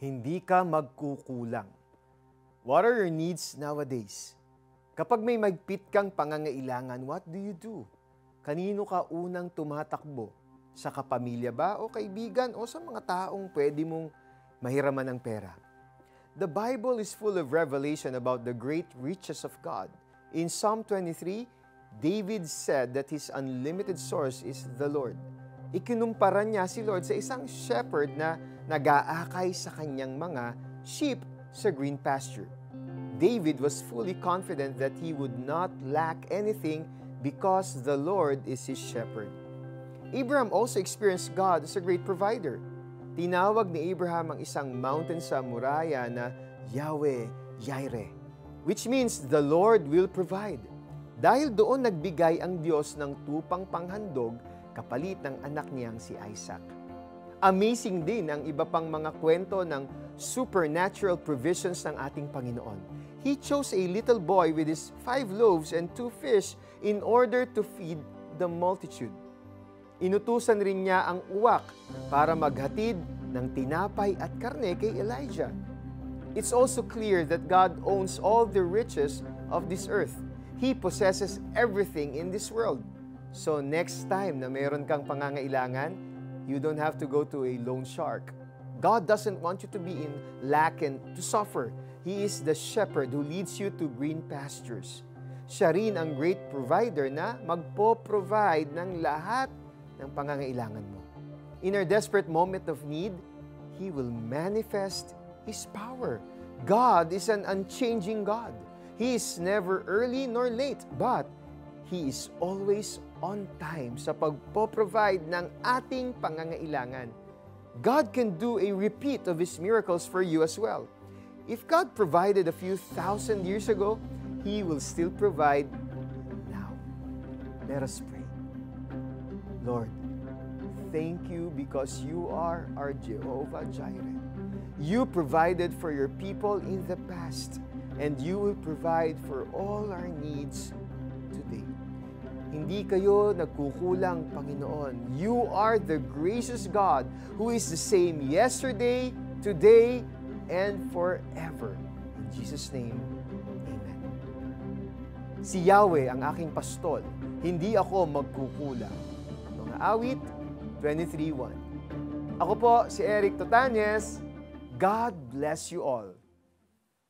Hindi ka magkukulang. What are your needs nowadays? Kapag may magpit kang pangangailangan, what do you do? Kanino ka unang tumatakbo? Sa kapamilya ba o kaibigan o sa mga taong pwede mong mahiraman ng pera? The Bible is full of revelation about the great riches of God. In Psalm 23, David said that his unlimited source is the Lord. Ikinumpara niya si Lord sa isang shepherd na nag-aakay sa kanyang mga sheep sa green pasture. David was fully confident that he would not lack anything because the Lord is his shepherd. Abraham also experienced God as a great provider. Tinawag ni Abraham ang isang mountain sa Moriah na Yahweh Jireh, which means the Lord will provide. Dahil doon nagbigay ang Diyos ng tupang panghandog kapalit ng anak niyang si Isaac. Amazing din ang iba pang mga kwento ng supernatural provisions ng ating Panginoon. He chose a little boy with his 5 loaves and 2 fish in order to feed the multitude. Inutusan rin niya ang uwak para maghatid ng tinapay at karne kay Elijah. It's also clear that God owns all the riches of this earth. He possesses everything in this world. So next time na mayroon kang pangangailangan, you don't have to go to a loan shark. God doesn't want you to be in lack and to suffer. He is the shepherd who leads you to green pastures. Siya rin ang great provider na magpo-provide ng lahat ng pangangailangan mo. In our desperate moment of need, He will manifest His power. God is an unchanging God. He is never early nor late, but He is always on time sa pagpo-provide ng ating pangangailangan. God can do a repeat of His miracles for you as well. If God provided a few thousand years ago, He will still provide now. Let us pray. Lord, thank you because you are our Jehovah Jireh. You provided for your people in the past, and you will provide for all our needs today. Hindi kayo nagkukulang, Panginoon. You are the gracious God who is the same yesterday, today, and forever. In Jesus' name, Amen. Si Yahweh ang aking pastol, hindi ako magkukulang. Mga awit 23:1. Ako po si Eric Totanes. God bless you all.